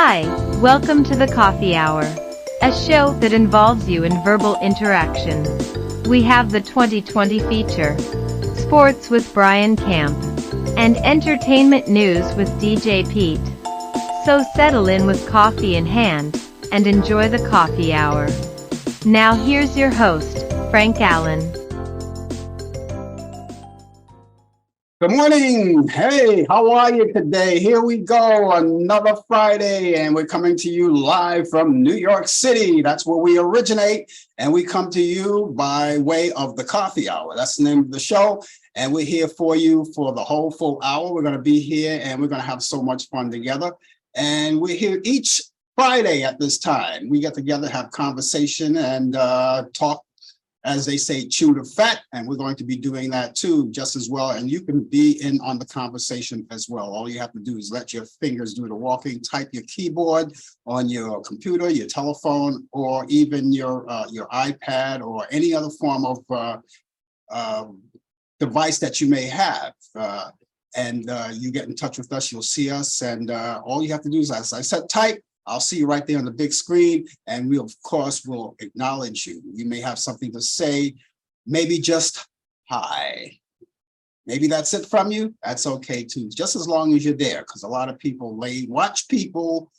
Hi, welcome to the Coffee Hour, a show that involves you in verbal interactions. We have the 2020 feature, Sports with Brian Camp, and Entertainment News with DJ Pete. So settle in with coffee in hand, and enjoy the Coffee Hour. Now here's your host, Frank Allan. Good morning. Hey, how are you today? Here we go, another Friday, and we're coming to you live from New York City. That's where we originate, and we come to you by way of the Coffee Hour. That's the name of the show, and we're here for you for the whole full hour. We're going to be here, and we're going to have so much fun together, and we're here each Friday at this time. We get together, have conversation, and talk, as they say, chew the fat, and we're going to be doing that too just as well. And you can be in on the conversation as well. All you have to do is let your fingers do the walking, type your keyboard on your computer, your telephone, or even your iPad or any other form of device that you may have. And you get in touch with us, you'll see us, and all you have to do is, as I said, type. I'll see you right there on the big screen, and we, of course, will acknowledge you. You may have something to say, maybe just hi. Maybe that's it from you. That's okay, too, just as long as you're there, because a lot of people watch people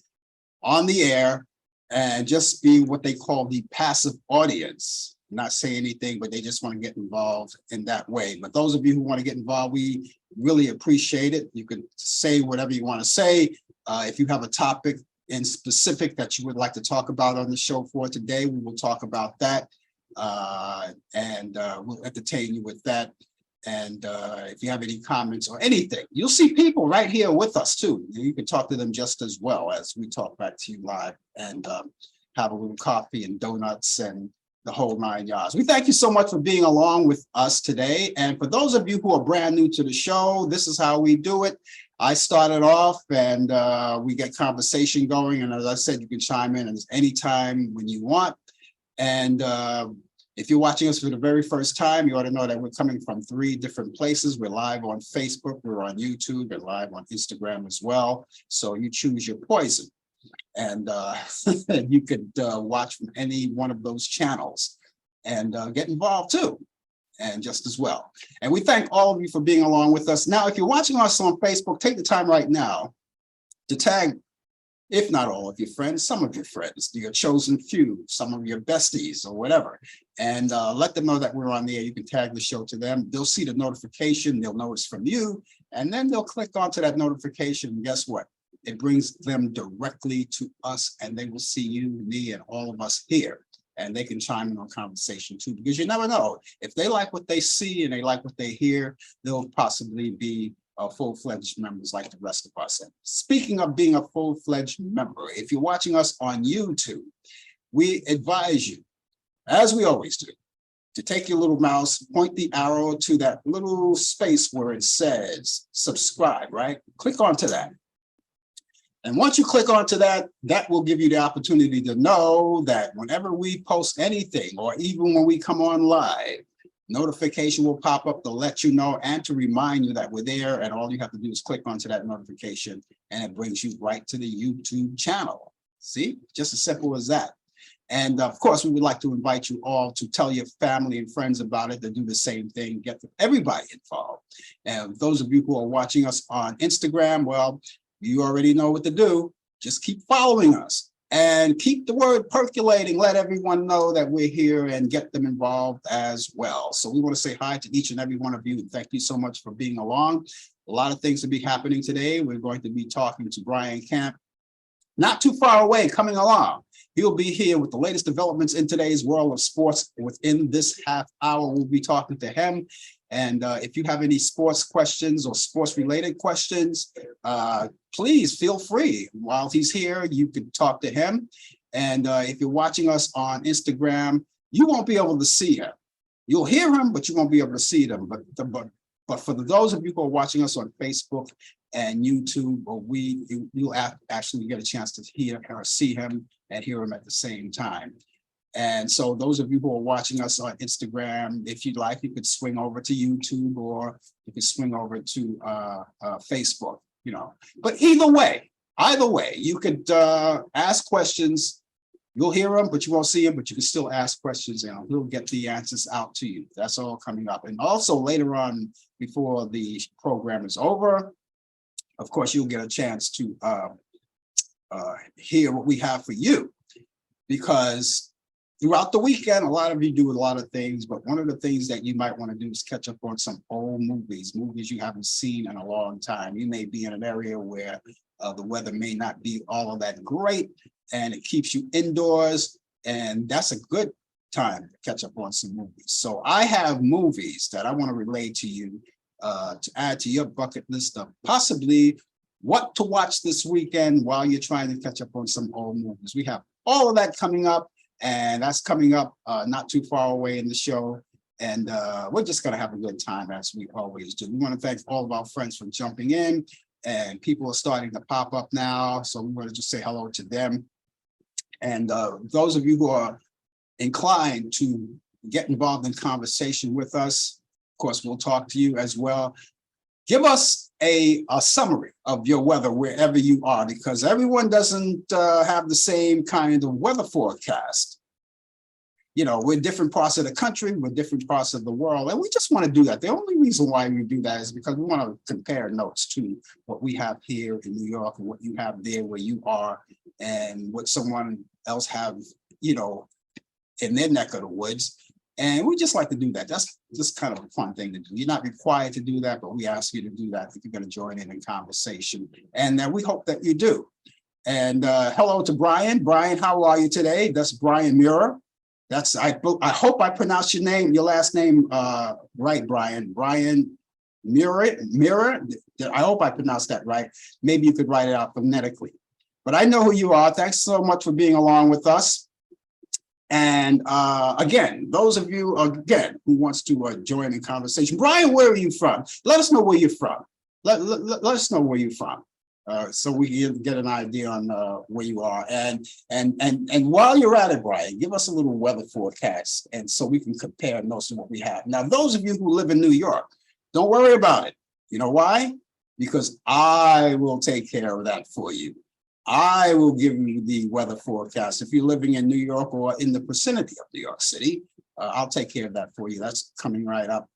on the air and just be what they call the passive audience, not say anything, but they just want to get involved in that way. But those of you who want to get involved, we really appreciate it. You can say whatever you want to say. If you have a topic in specific that you would like to talk about on the show for today, we will talk about that, and we'll entertain you with that. And if you have any comments or anything, you'll see people right here with us too. You can talk to them just as well as we talk back to you live, and have a little coffee and donuts and the whole 9 yards. We thank you so much for being along with us today. And for those of you who are brand new to the show, this is how we do it. I started off, and we get conversation going. And as I said, you can chime in anytime when you want. And if you're watching us for the very first time, you ought to know that we're coming from 3 different places. We're live on Facebook, we're on YouTube, we're live on Instagram as well. So you choose your poison. And you could watch from any one of those channels and get involved too, and just as well. And we thank all of you for being along with us. Now, if you're watching us on Facebook, take the time right now to tag, if not all of your friends, some of your friends, your chosen few, some of your besties or whatever, and let them know that we're on the air. You can tag the show to them. They'll see the notification. They'll know it's from you, and then they'll click onto that notification. And guess what? It brings them directly to us, and they will see you, me, and all of us here. And they can chime in on conversation too, because you never know. If they like what they see and they like what they hear, they'll possibly be full-fledged members like the rest of us. And speaking of being a full-fledged member, if you're watching us on YouTube, we advise you, as we always do, to take your little mouse, point the arrow to that little space where it says subscribe, right? Click onto that. And once you click onto that, that will give you the opportunity to know that whenever we post anything, or even when we come on live, notification will pop up to let you know and to remind you that we're there. And all you have to do is click onto that notification, and it brings you right to the YouTube channel. See, just as simple as that. And of course, we would like to invite you all to tell your family and friends about it, to do the same thing, get everybody involved. And those of you who are watching us on Instagram, well, you already know what to do. Just keep following us and keep the word percolating. Let everyone know that we're here and get them involved as well. So we want to say hi to each and every one of you, and thank you so much for being along. A lot of things will be happening today. We're going to be talking to Brian Camp, not too far away, coming along. He'll be here with the latest developments in today's world of sports. Within this half hour, we'll be talking to him. And if you have any sports questions or sports-related questions, please feel free. While he's here, you can talk to him. And if you're watching us on Instagram, you won't be able to see him. You'll hear him, but you won't be able to see them. But for those of you who are watching us on Facebook and YouTube, or you'll actually get a chance to hear or see him and hear him at the same time. And so those of you who are watching us on Instagram, if you'd like, you could swing over to YouTube, or you could swing over to Facebook, But either way, Either way, you could ask questions. You'll hear them, but you won't see them, but you can still ask questions and we'll get the answers out to you. That's all coming up. And also later on, before the program is over, of course, you'll get a chance to hear what we have for you. Because throughout the weekend, a lot of you do a lot of things, but one of the things that you might want to do is catch up on some old movies you haven't seen in a long time. You may be in an area where the weather may not be all of that great, and it keeps you indoors, and that's a good time to catch up on some movies. So I have movies that I want to relay to you to add to your bucket list of possibly what to watch this weekend while you're trying to catch up on some old movies. We have all of that coming up, and that's coming up not too far away in the show. And we're just going to have a good time as we always do. We want to thank all of our friends for jumping in, and people are starting to pop up now. So we want to just say hello to them. And those of you who are inclined to get involved in conversation with us, of course, we'll talk to you as well. Give us a summary of your weather wherever you are, because everyone doesn't have the same kind of weather forecast. You know, we're different parts of the country, we're different parts of the world, and we just want to do that. The only reason why we do that is because we want to compare notes to what we have here in New York and what you have there where you are and what someone else have, you know, in their neck of the woods. And we just like to do that. That's just kind of a fun thing to do. You're not required to do that, but we ask you to do that if you're going to join in conversation. And we hope that you do. And hello to Brian. Brian, how are you today? That's Brian Muir. That's I hope I pronounced your last name right, Brian. Brian Muir. I hope I pronounced that right. Maybe you could write it out phonetically. But I know who you are. Thanks so much for being along with us. And again, those of you, again, who wants to join in conversation. Brian, where are you from? Let us know where you're from. Let us know where you're from. So we can get an idea on where you are. And while you're at it, Brian, give us a little weather forecast, and so we can compare notes to what we have. Now, those of you who live in New York, don't worry about it. You know why? Because I will take care of that for you. I will give you the weather forecast. If you're living in New York or in the vicinity of New York City, I'll take care of that for you. That's coming right up,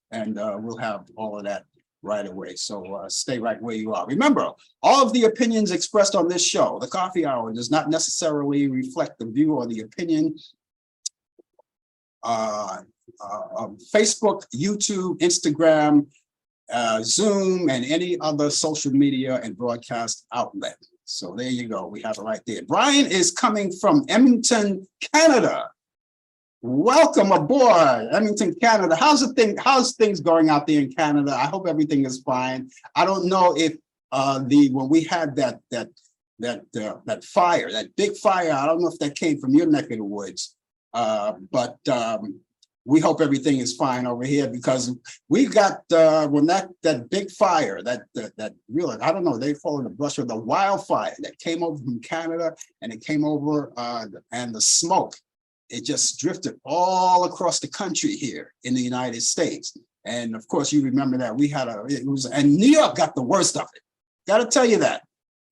and we'll have all of that right away. So stay right where you are. Remember, all of the opinions expressed on this show, the Coffee Hour, does not necessarily reflect the view or the opinion of Facebook, YouTube, Instagram, Zoom, and any other social media and broadcast outlet. So there you go. We have it right there. Brian is coming from Edmonton, Canada. Welcome aboard, Edmonton, Canada. How's things going out there in Canada? I hope everything is fine. I don't know if when we had that fire, that big fire, I don't know if that came from your neck of the woods, but we hope everything is fine over here, because we've got when that big fire, that really, I don't know, they call it the brush or the wildfire that came over from Canada, and it came over and the smoke, it just drifted all across the country here in the United States. And of course, you remember that we had and New York got the worst of it. Got to tell you that,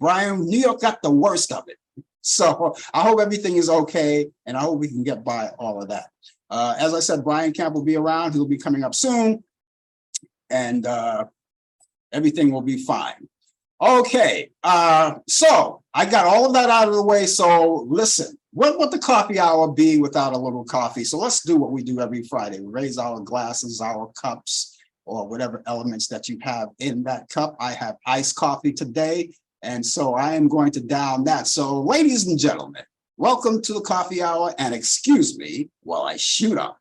Brian, New York got the worst of it. So I hope everything is okay, and I hope we can get by all of that. As I said, Brian Camp will be around. He'll be coming up soon, and everything will be fine. Okay, so I got all of that out of the way. So listen, what would the coffee hour be without a little coffee? So let's do what we do every Friday. We raise our glasses, our cups, or whatever elements that you have in that cup. I have iced coffee today, and so I am going to down that. So ladies and gentlemen, welcome to the coffee hour, and excuse me while I shoot up.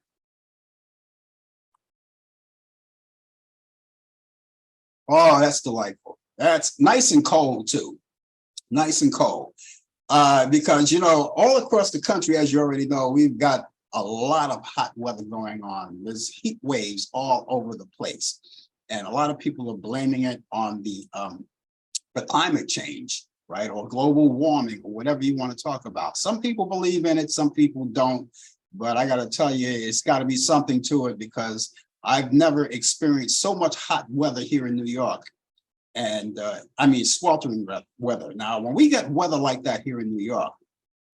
Oh, that's delightful. That's nice and cold too. Nice and cold. Because, you know, all across the country, as you already know, we've got a lot of hot weather going on. There's heat waves all over the place. And a lot of people are blaming it on the climate change, right? Or global warming, or whatever you want to talk about. Some people believe in it, some people don't. But I got to tell you, it's got to be something to it, because I've never experienced so much hot weather here in New York And I mean, sweltering weather. Now, when we get weather like that here in New York,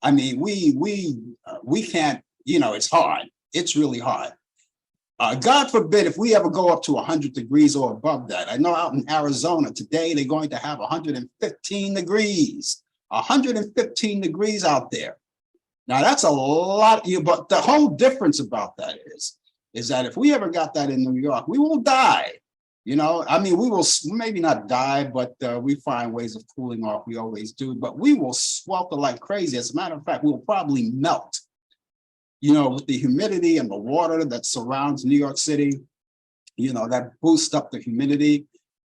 I mean, we can't, you know, it's hard. It's really hard. God forbid if we ever go up to 100 degrees or above that. I know out in Arizona today, they're going to have 115 degrees, 115 degrees out there. Now that's a lot, but the whole difference about that is that if we ever got that in New York, we will die. You know, I mean, we will maybe not die, but we find ways of cooling off. We always do, but we will swelter like crazy. As a matter of fact, we will probably melt. You know, with the humidity and the water that surrounds New York City, you know, that boosts up the humidity.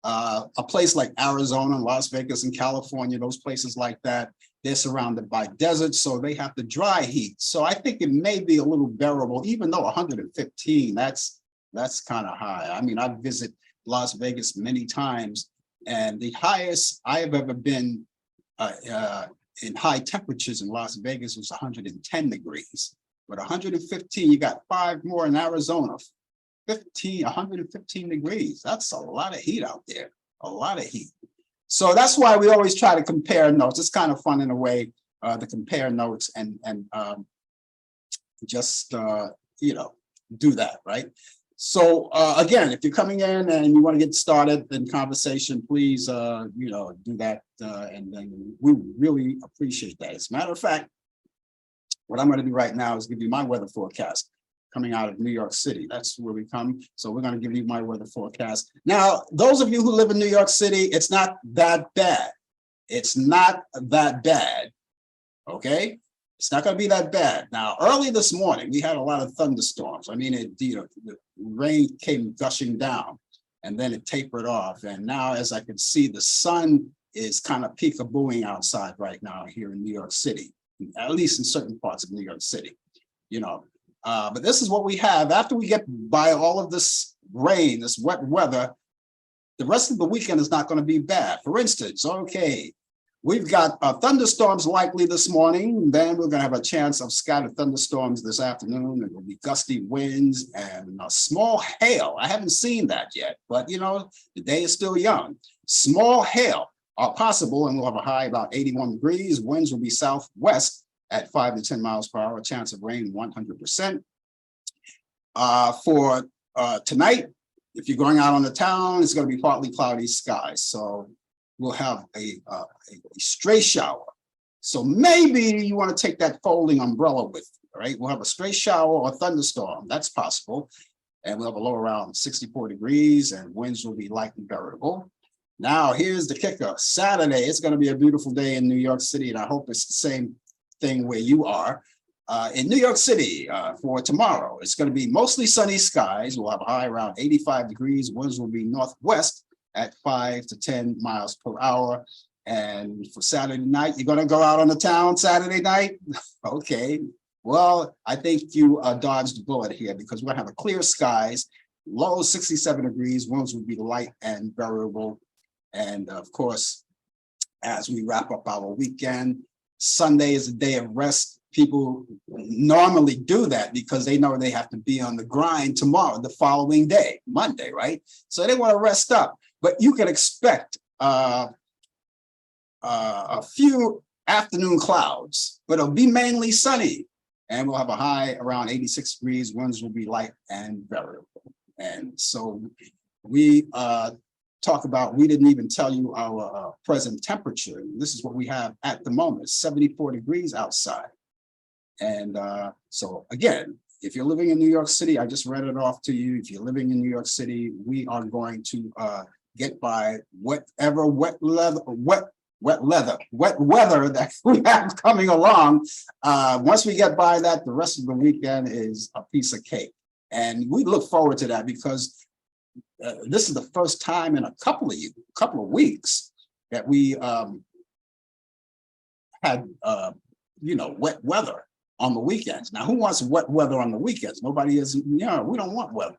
A place like Arizona, Las Vegas, and California, those places like that, they're surrounded by deserts, so they have the dry heat. So I think it may be a little bearable, even though 115, that's kind of high. I mean, I visit Las Vegas many times, and the highest I have ever been in high temperatures in Las Vegas was 110 degrees. But 115, you got 5 more in Arizona, 115 degrees. That's a lot of heat out there, a lot of heat. So that's why we always try to compare notes. It's kind of fun in a way to compare notes and just, you know, do that, right? So again, if you're coming in and you want to get started in conversation, please, you know, do that. And then we really appreciate that. As a matter of fact, what I'm going to do right now is give you my weather forecast coming out of New York City. That's where we come. So we're going to give you my weather forecast. Now, those of you who live in New York City, it's not that bad. It's not that bad. Okay? It's not going to be that bad. Now, early this morning, we had a lot of thunderstorms. I mean, the rain came gushing down and then it tapered off. And now, as I can see, the sun is kind of peekabooing outside right now here in New York City, at least in certain parts of New York City, you know. But this is what we have. After we get by all of this rain, this wet weather, the rest of the weekend is not going to be bad. For instance, okay, we've got thunderstorms likely this morning. Then we're going to have a chance of scattered thunderstorms this afternoon. It will be gusty winds and a small hail. I haven't seen that yet, but you know, the day is still young. Small hail are possible, and we'll have a high about 81 degrees. Winds will be southwest at 5 to 10 miles per hour. Chance of rain 100%. For tonight, if you're going out on the town, it's going to be partly cloudy skies. So we'll have a stray shower. So maybe you want to take that folding umbrella with you, right? We'll have a stray shower or thunderstorm. That's possible. And we'll have a low around 64 degrees, and winds will be light and variable. Now, here's the kicker. Saturday, it's going to be a beautiful day in New York City, and I hope it's the same thing where you are. In New York City for tomorrow, it's going to be mostly sunny skies. We'll have a high around 85 degrees. Winds will be northwest at 5 to 10 miles per hour. And for Saturday night, you're going to go out on the town Saturday night? Okay. Well, I think you dodged the bullet here, because we're going to have a clear skies, low 67 degrees. Winds will be light and variable. And of course, as we wrap up our weekend, Sunday is a day of rest. People normally do that because they know they have to be on the grind tomorrow, the following day, Monday, right? So they want to rest up. But you can expect a few afternoon clouds, but it'll be mainly sunny. And we'll have a high around 86 degrees. Winds will be light and variable. And so we talk about, we didn't even tell you our present temperature. This is what we have at the moment, 74 degrees outside. And so again, if you're living in New York City, I just read it off to you. If you're living in New York City, we are going to get by whatever wet weather that we have coming along. Once we get by that, the rest of the weekend is a piece of cake. And we look forward to that, because this is the first time in a couple of weeks that we had wet weather on the weekends. Now, who wants wet weather on the weekends? Nobody is. We don't want wet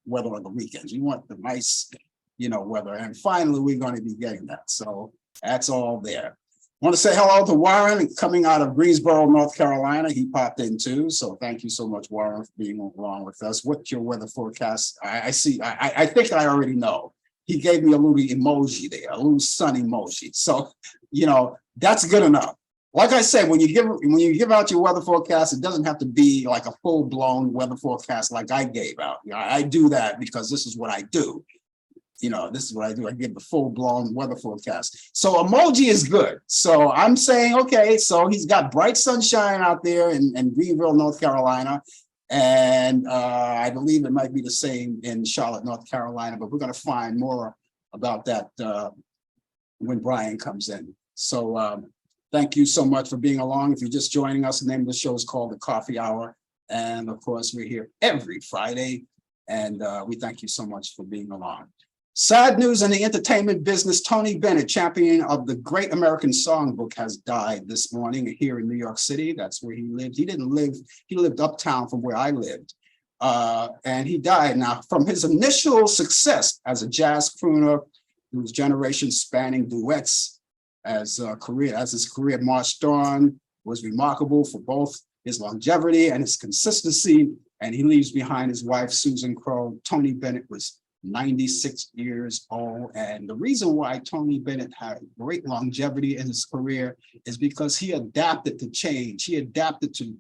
weather on the weekends. We want the nice, weather. And finally, we're going to be getting that. So that's all there. I want to say hello to Warren, coming out of Greensboro, North Carolina. He popped in too. So thank you so much, Warren, for being along with us. What's your weather forecast? I see. I think I already know. he gave me a little emoji there, a little sun emoji. So, that's good enough. Like I said, when you give out your weather forecast, it doesn't have to be like a full-blown weather forecast like I gave out. I do that because this is what I do. This is what I do. I give the full-blown weather forecast. So emoji is good. So I'm saying, okay, so he's got bright sunshine out there in Greenville, North Carolina. And I believe it might be the same in Charlotte, North Carolina, but we're going to find more about that when Brian comes in. So thank you so much for being along. If you're just joining us, the name of the show is called The Coffee Hour. And of course, we're here every Friday. And we thank you so much for being along. Sad news in the entertainment business. Tony Bennett, champion of the Great American Songbook, has died this morning here in New York City. That's where he lived. He lived uptown from where I lived. And he died. Now, from his initial success as a jazz crooner, whose generation spanning duets as his career marched on, was remarkable for both his longevity and his consistency. And he leaves behind his wife, Susan Crowe. Tony Bennett was 96 years old. And the reason why Tony Bennett had great longevity in his career is because he adapted to change. He adapted to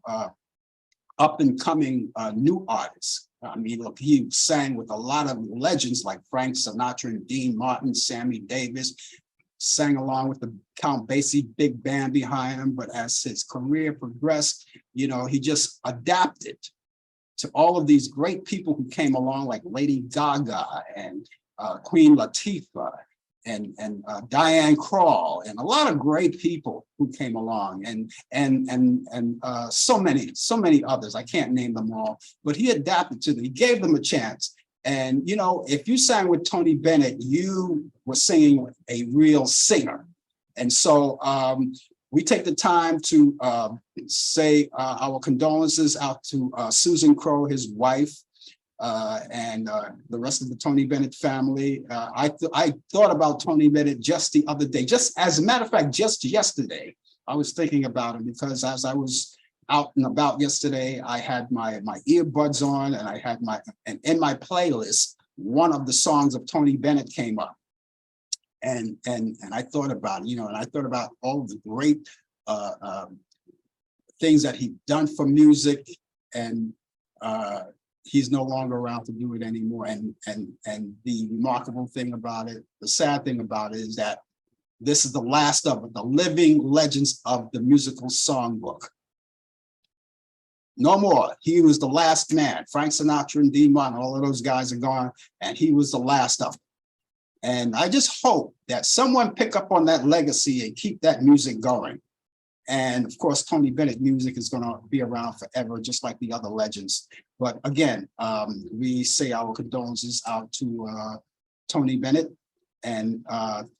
up and coming new artists. I mean, look, he sang with a lot of legends like Frank Sinatra and Dean Martin, Sammy Davis, sang along with the Count Basie big band behind him. But as his career progressed, he just adapted to all of these great people who came along, like Lady Gaga and Queen Latifah and Diane Krall, and a lot of great people who came along, and so many others. I can't name them all, but he adapted to them. He gave them a chance. And if you sang with Tony Bennett, you were singing with a real singer. And so we take the time to say our condolences out to Susan Crowe, his wife, and the rest of the Tony Bennett family. I thought about Tony Bennett just the other day. Just as a matter of fact, just yesterday, I was thinking about him because as I was out and about yesterday, I had my earbuds on, and in my playlist, one of the songs of Tony Bennett came up. And I thought about it, and I thought about all the great things that he'd done for music, and he's no longer around to do it anymore. And the remarkable thing about it, the sad thing about it, is that this is the last of the living legends of the musical songbook. No more. He was the last man. Frank Sinatra and Dean Martin, all of those guys are gone, and he was the last of them. And I just hope that someone pick up on that legacy and keep that music going. And of course, Tony Bennett music is going to be around forever, just like the other legends. But again, we say our condolences out to Tony Bennett. And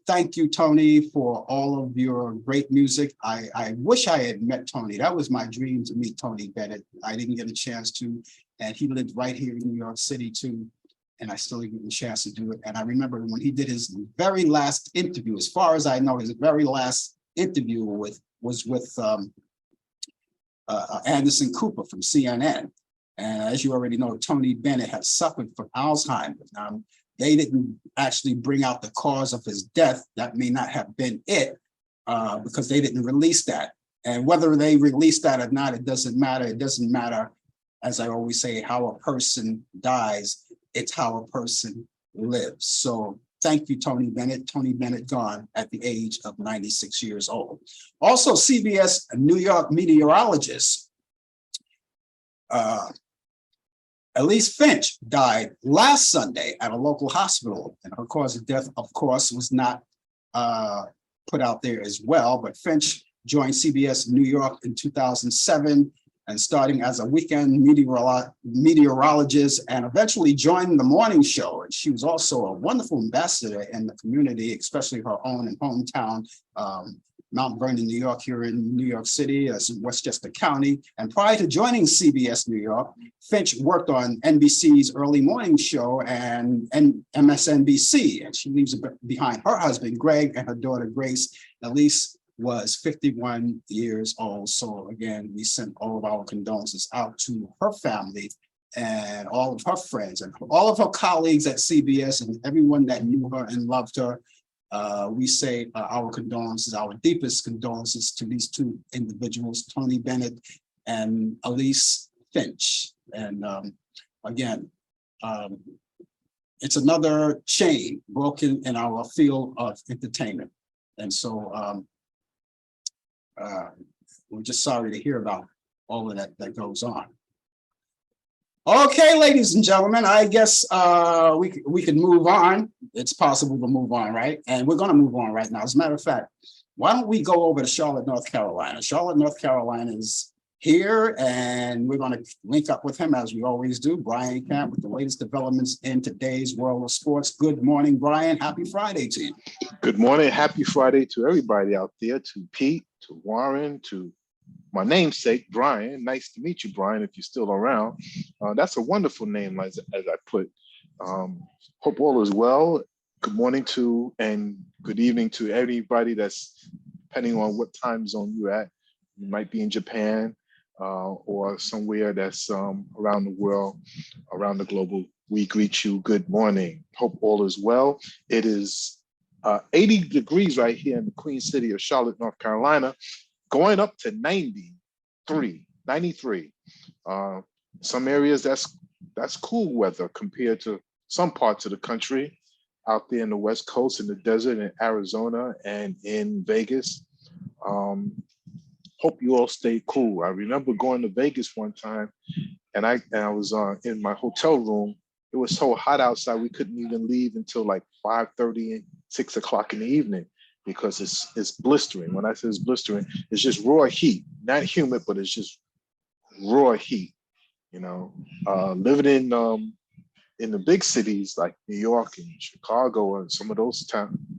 thank you, Tony, for all of your great music. I wish I had met Tony. That was my dream, to meet Tony Bennett. I didn't get a chance to, and he lived right here in New York City too. And I still didn't get a chance to do it. And I remember when he did his very last interview, as far as I know, his very last interview was with Anderson Cooper from CNN. And as you already know, Tony Bennett had suffered from Alzheimer's. Now, they didn't actually bring out the cause of his death. That may not have been it, because they didn't release that. And whether they released that or not, it doesn't matter. It doesn't matter, as I always say, how a person dies. It's how a person lives. So thank you, Tony Bennett. Tony Bennett gone at the age of 96 years old. Also, CBS New York meteorologist Elise Finch died last Sunday at a local hospital, and her cause of death, of course, was not put out there as well. But Finch joined CBS New York in 2007, and starting as a weekend meteorologist, and eventually joined the morning show. And she was also a wonderful ambassador in the community, especially her own hometown, Mount Vernon, New York, here in New York City, as Westchester County. And prior to joining CBS New York, Finch worked on NBC's early morning show and MSNBC. And she leaves behind her husband, Greg, and her daughter, Grace. Elise was 51 years old. So again, we send all of our condolences out to her family and all of her friends and all of her colleagues at CBS and everyone that knew her and loved her. We say our condolences, our deepest condolences to these two individuals, Tony Bennett and Elise Finch. And again, it's another chain broken in our field of entertainment. And so we're just sorry to hear about all of that goes on. Okay, ladies and gentlemen, I guess we can move on. It's possible to move on, right? And we're going to move on right now. As a matter of fact, why don't we go over to Charlotte, North Carolina? Charlotte, North Carolina is here, and we're going to link up with him as we always do. Brian Camp with the latest developments in today's world of sports. Good morning, Brian. Happy Friday to you. Good morning. Happy Friday to everybody out there, to Pete, to Warren, to my namesake, Brian. Nice to meet you, Brian, if you're still around. That's a wonderful name, as I put. Hope all is well. Good morning to and good evening to everybody that's, depending on what time zone you're at. You might be in Japan or somewhere that's around the world, around the global. We greet you. Good morning. Hope all is well. It is 80 degrees right here in the Queen City of Charlotte, North Carolina, going up to 93. Some areas that's cool weather compared to some parts of the country out there in the West Coast, in the desert, in Arizona and in Vegas. Hope you all stay cool. I remember going to Vegas one time, and I was in my hotel room. It was so hot outside we couldn't even leave until like 5:30 and 6 o'clock in the evening, because it's blistering. When I say it's blistering, it's just raw heat, not humid, but it's just raw heat. You know, living in the big cities like New York and Chicago and some of those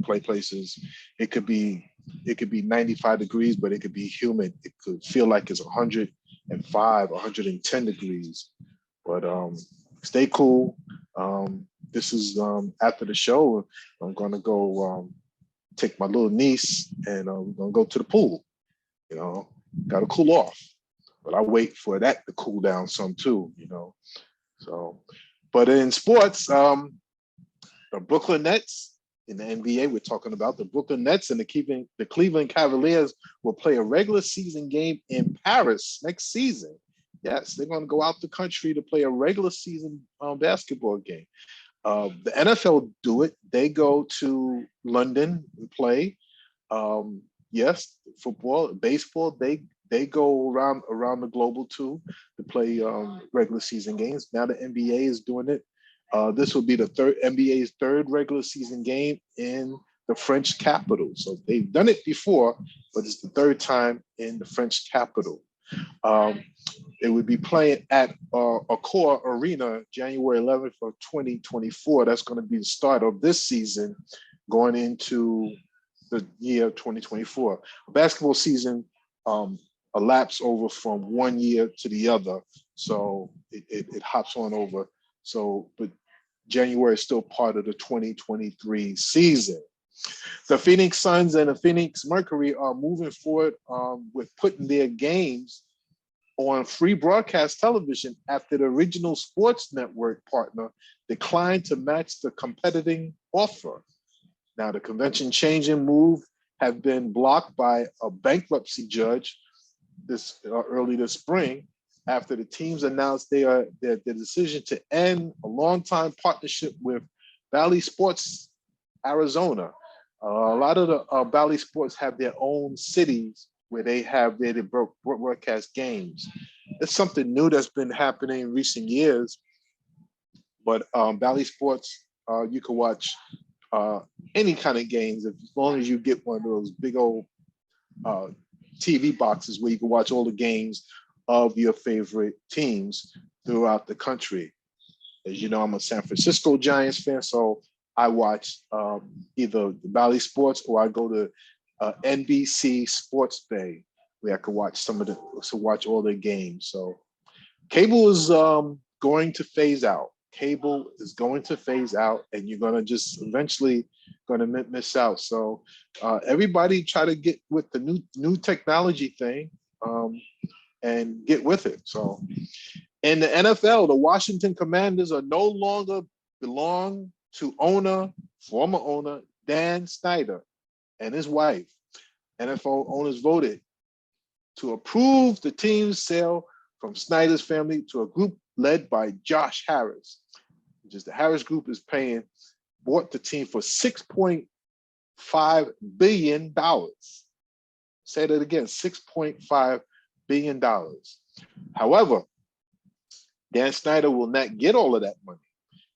places, it could be 95 degrees, but it could be humid. It could feel like it's 105, 110 degrees. But stay cool. This is after the show. I'm gonna go take my little niece and we're gonna go to the pool. You know, gotta cool off. But I wait for that to cool down some too, you know. So, but in sports, the Brooklyn Nets in the NBA, we're talking about the Brooklyn Nets and the Cleveland Cavaliers will play a regular season game in Paris next season. Yes, they're going to go out the country to play a regular season basketball game. The NFL do it. They go to London and play. Yes, football, baseball, they go around the global too to play regular season games. Now the NBA is doing it. This will be the NBA's third regular season game in the French capital. So they've done it before, but it's the third time in the French capital. It would be playing at Accor Arena January 11th of 2024. That's going to be the start of this season going into the year 2024. Basketball season elapse over from one year to the other. So it hops on over. So, but January is still part of the 2023 season. The Phoenix Suns and the Phoenix Mercury are moving forward with putting their games on free broadcast television after the original sports network partner declined to match the competing offer. Now, the convention changing move have been blocked by a bankruptcy judge early this spring after the teams announced their decision to end a longtime partnership with Bally Sports Arizona. A lot of the Bally Sports have their own cities where they have their broadcast games. It's something new that's been happening in recent years, but Bally Sports, you can watch any kind of games as long as you get one of those big old TV boxes where you can watch all the games of your favorite teams throughout the country. As you know, I'm a San Francisco Giants fan, so I watch either the Bally Sports or I go to NBC Sports Bay, where I can watch watch all their games. So cable is going to phase out. Cable is going to phase out, and you're going to just eventually going to miss out. So everybody try to get with the new technology thing and get with it. So In the NFL, the Washington Commanders are no longer belong to former owner Dan Snyder and his wife. NFL owners voted to approve the team's sale from Snyder's family to a group led by Josh Harris, which is the Harris Group bought the team for $6.5 billion. Say that again, $6.5 billion. However, Dan Snyder will not get all of that money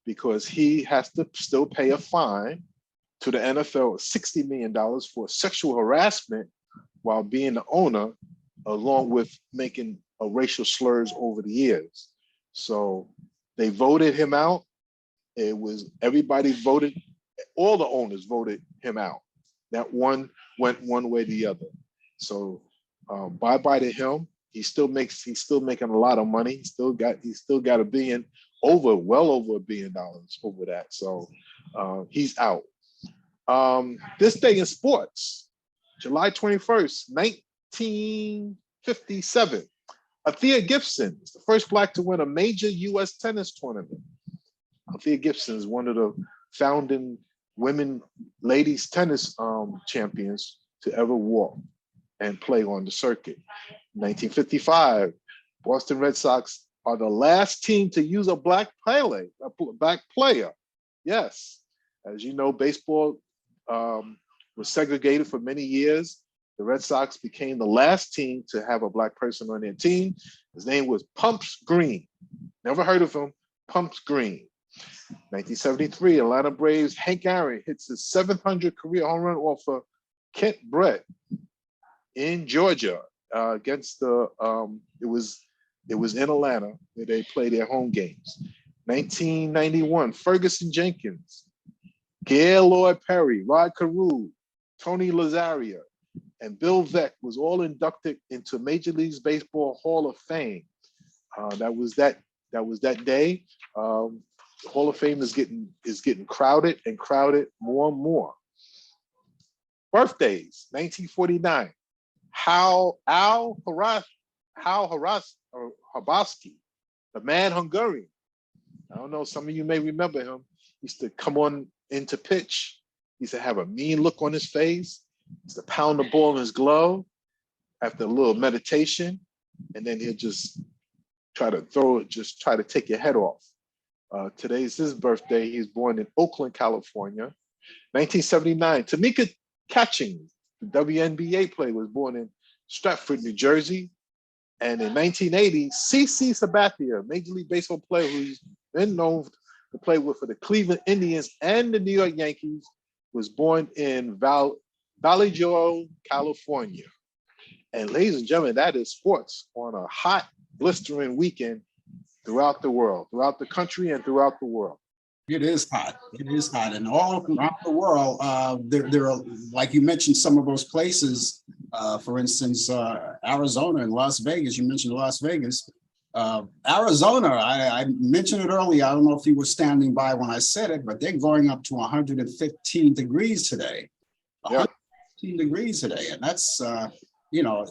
because he has to still pay a fine to the NFL of $60 million for sexual harassment while being the owner, along with making racial slurs over the years. So they voted him out. Everybody voted, all the owners voted him out. That one went one way or the other. So bye-bye to him. He's still making a lot of money. He's still got well over $1 billion over that. So he's out. This day in sports, July 21st, 1957. Althea Gibson is the first Black to win a major U.S. tennis tournament. Althea Gibson is one of the founding women ladies tennis champions to ever walk and play on the circuit. 1955, Boston Red Sox are the last team to use a black player. Yes, as you know, baseball was segregated for many years. The Red Sox became the last team to have a black person on their team. His name was Pumps Green. Never heard of him, Pumps Green. 1973, Atlanta Braves Hank Aaron hits his 700 career home run off of Kent Brett in Georgia against it was in Atlanta where they play their home games. 1991, Ferguson Jenkins, Gail Lloyd Perry, Rod Carew, Tony Lazaria, and Bill Veeck was all inducted into Major League Baseball Hall of Fame. That was that day. The Hall of Fame is getting crowded more and more. Birthdays: 1949. Al Hrabowski, the man Hungarian. I don't know, some of you may remember him. He used to come on into pitch. He used to have a mean look on his face. He used to pound the ball in his glove after a little meditation, and then he'll just try to take your head off. Today's his birthday. He's born in Oakland, California. 1979, Tamika Catchings, the WNBA player, was born in Stratford, New Jersey. And in 1980, CC Sabathia, Major League Baseball player who's been known to play for the Cleveland Indians and the New York Yankees, was born in Valley Joe, California. And ladies and gentlemen, that is sports on a hot, blistering weekend throughout the world, throughout the country and throughout the world. It is hot. It is hot. And all around the world, there are, like you mentioned, some of those places, for instance, Arizona and Las Vegas. You mentioned Las Vegas. Arizona, I mentioned it earlier. I don't know if you were standing by when I said it, but they're going up to 115 degrees today. 115 degrees today. And that's,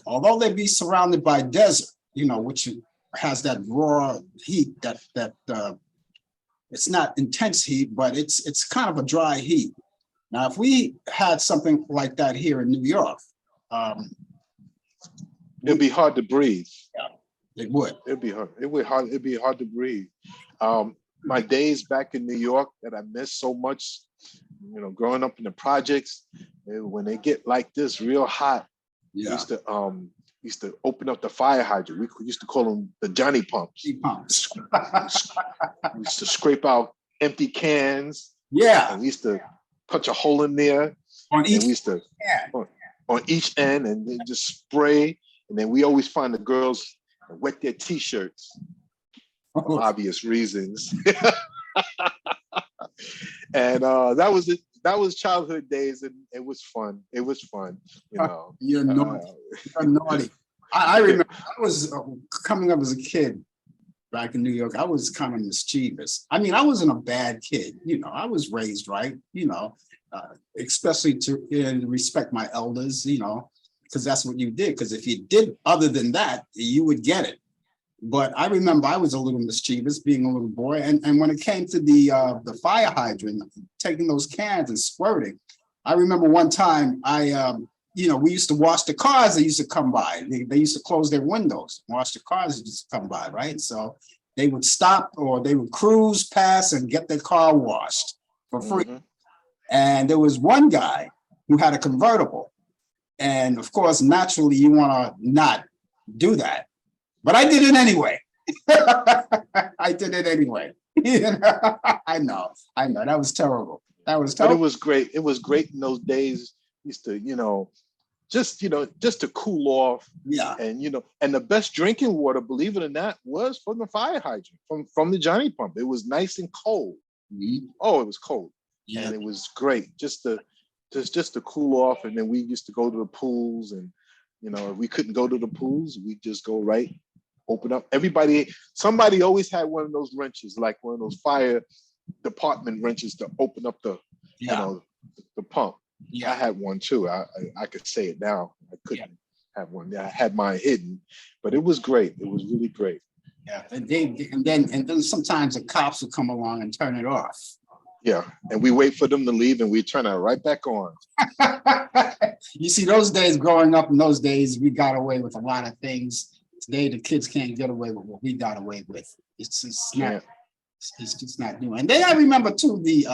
although they be surrounded by desert, which has that raw heat that it's not intense heat, but it's kind of a dry heat. Now, if we had something like that here in New York, it'd be hard to breathe. Yeah, it would. It'd be hard. It'd be hard to breathe. My days back in New York that I miss so much, growing up in the projects, when they get like this real hot, yeah. Used to open up the fire hydrant. We used to call them the Johnny pumps. We used to scrape out empty cans. Yeah. And we used to punch a hole in there. On each end, and then just spray. And then we always find the girls wet their t-shirts for obvious reasons. And that was it. That was childhood days, and it was fun. It was fun, You're naughty. You're naughty. I remember I was coming up as a kid back in New York. I was kind of mischievous. I mean, I wasn't a bad kid. I was raised right. Especially to respect my elders. Because that's what you did. Because if you did other than that, you would get it. But I remember I was a little mischievous being a little boy. And when it came to the fire hydrant, taking those cans and squirting, I remember one time we used to wash the cars that used to come by. They used to close their windows, wash the cars that used to come by, right? So they would stop or they would cruise past and get their car washed for free. Mm-hmm. And there was one guy who had a convertible. And of course, naturally, you want to not do that. But I did it anyway. I did it anyway. I know. That was terrible. But it was great. It was great in those days. Used to, just to cool off. Yeah. And and the best drinking water, believe it or not, was from the fire hydrant, from the Johnny Pump. It was nice and cold. Mm-hmm. Oh, it was cold. Yeah. And it was great just to cool off. And then we used to go to the pools, and if we couldn't go to the pools, we'd just go right, open up. Somebody always had one of those wrenches, like one of those fire department wrenches to open up the pump. Yeah, I had one too. I could say it now. I couldn't have one. Yeah, I had mine hidden, but it was great. It was really great. Yeah, and then sometimes the cops would come along and turn it off. Yeah, and we wait for them to leave, and we turn it right back on. You see, those days growing up in those days, we got away with a lot of things. Today, the kids can't get away with what we got away with. It's just not new. And then I remember too, we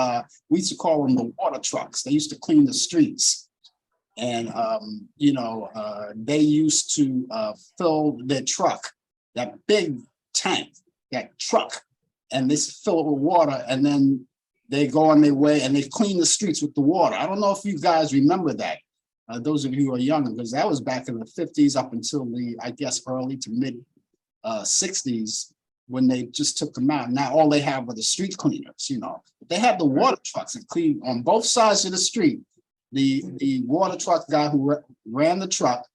used to call them the water trucks. They used to clean the streets. And, they used to fill their truck, that big tank, that truck, and they fill it with water. And then they go on their way and they clean the streets with the water. I don't know if you guys remember that. Those of you who are younger, because that was back in the 50s up until the, I guess, early to mid 60s. When they just took them out. Now all they have are the street cleaners, They had the water trucks that clean on both sides of the street. The water truck guy who ran the truck,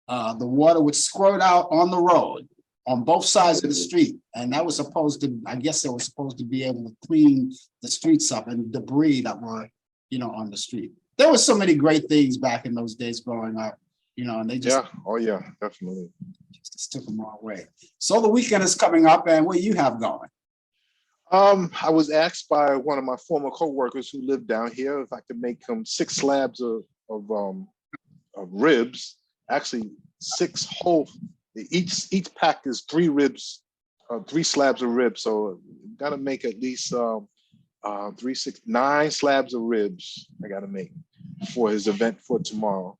the water would squirt out on the road on both sides of the street. And that was supposed to, I guess they were supposed to be able to clean the streets up and debris that were, on the street. There were so many great things back in those days growing up, and they just. Yeah, oh yeah, definitely. Just took them our way. So the weekend is coming up, and what do you have going? I was asked by one of my former co-workers who lived down here if I could make 6 slabs of ribs. Actually, 6 whole. Each pack is 3 ribs, 3 slabs of ribs. So gotta make at least 9 slabs of ribs. I gotta make for his event for tomorrow,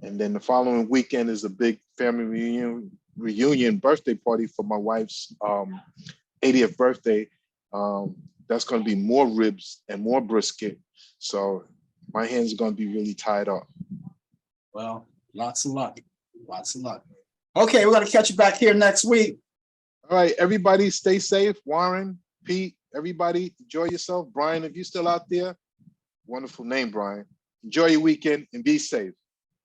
and then the following weekend is a big family reunion birthday party for my wife's 80th birthday. That's going to be more ribs and more brisket. So my hands are going to be really tied up. Well, lots of luck. Okay, we're going to catch you back here next week. All right, everybody stay safe. Warren, Pete, everybody enjoy yourself. Brian, if you're still out there, wonderful name, Brian. Enjoy your weekend and be safe.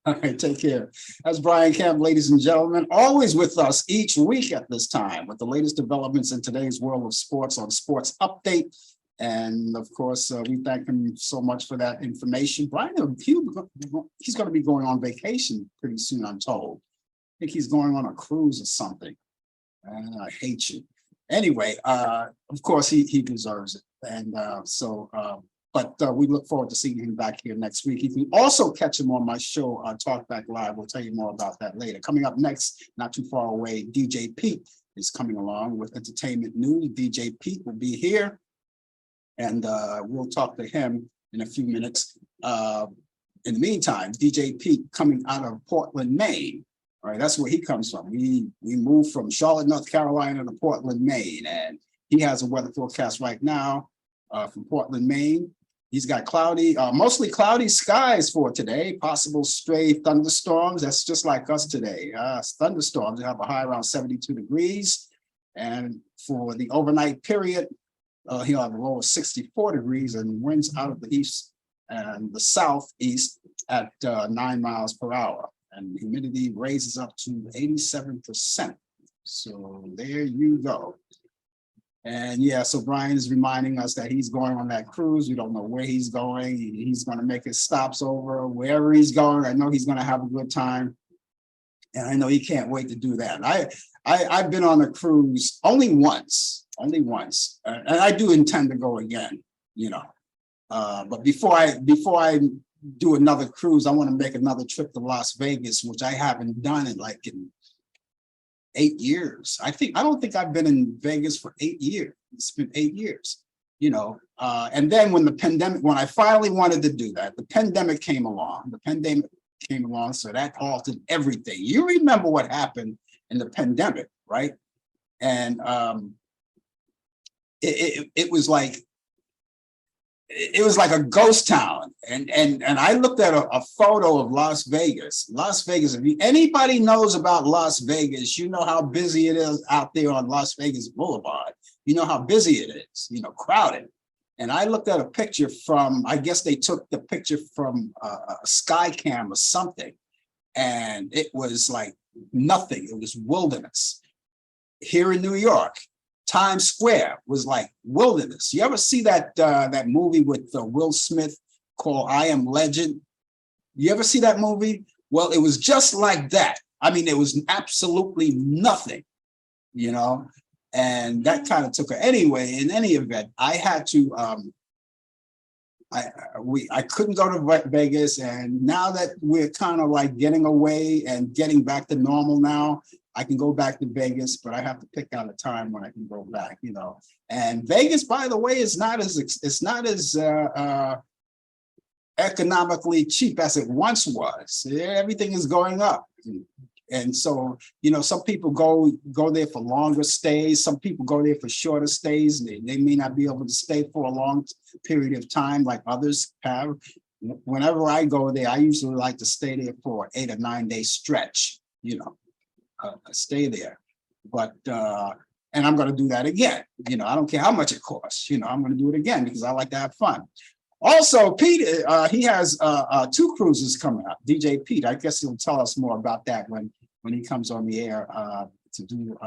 All right, take care. That's Brian Camp, ladies and gentlemen, always with us each week at this time with the latest developments in today's world of sports on Sports Update. And of course, we thank him so much for that information. Brian, he's going to be going on vacation pretty soon, I'm told. I think he's going on a cruise or something. And I hate you. Anyway, of course, he deserves it. And But we look forward to seeing him back here next week. You can also catch him on my show, Talk Back Live. We'll tell you more about that later. Coming up next, not too far away, DJ Pete is coming along with entertainment news. DJ Pete will be here, and we'll talk to him in a few minutes. In the meantime, DJ Pete coming out of Portland, Maine. All right, that's where he comes from. We moved from Charlotte, North Carolina to Portland, Maine, and he has a weather forecast right now from Portland, Maine. He's got mostly cloudy skies for today, possible stray thunderstorms. That's just like us today. Thunderstorms, they have a high around 72 degrees. And for the overnight period, he'll have a low of 64 degrees and winds out of the east and the southeast at 9 miles per hour. And humidity raises up to 87%. So there you go. And yeah, so Brian is reminding us that he's going on that cruise. We don't know where he's going. He's going to make his stops over wherever he's going. I know he's going to have a good time. And I know he can't wait to do that. I've been on a cruise only once, and I do intend to go again, you know. But before I do another cruise, I want to make another trip to Las Vegas, which I haven't done in 8 years. I don't think I've been in Vegas for 8 years. It's been 8 years, you know. And then when I finally wanted to do that, the pandemic came along. So that halted everything. You remember what happened in the pandemic, right? And it was like a ghost town. And I looked at a photo of Las Vegas. If anybody knows about Las Vegas, you know how busy it is out there on Las Vegas Boulevard. You know how busy it is, you know, crowded. And I looked at a picture from, I guess they took the picture from a Skycam or something, and it was like nothing. It was wilderness. Here in New York, Times Square was like wilderness. You ever see that movie with Will Smith called I Am Legend? You ever see that movie? Well, it was just like that. I mean, it was absolutely nothing, you know. And that kind of took her. Anyway, in any event, I had to, I couldn't go to Vegas. And now that we're kind of like getting away and getting back to normal now, I can go back to Vegas, but I have to pick out a time when I can go back, you know. And Vegas, by the way, it's not as economically cheap as it once was. Everything is going up. And so, you know, some people go there for longer stays. Some people go there for shorter stays. They may not be able to stay for a long period of time like others have. Whenever I go there, I usually like to stay there for an 8 or 9 day stretch, you know, stay there. But, and I'm going to do that again. You know, I don't care how much it costs. You know, I'm going to do it again because I like to have fun. Also, Pete, he has 2 cruises coming up. DJ Pete, I guess he'll tell us more about that when he comes on the air to do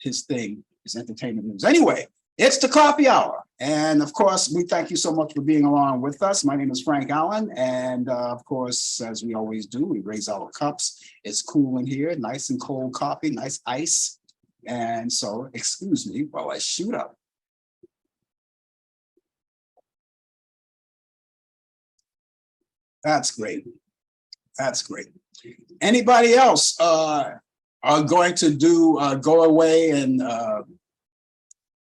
his thing, his entertainment news. Anyway, it's the coffee hour. And of course, we thank you so much for being along with us. My name is Frank Allan. And of course, as we always do, we raise our cups. It's cool in here, nice and cold coffee, nice ice. And so, excuse me while I shoot up. That's great. That's great. Anybody else are going to go away and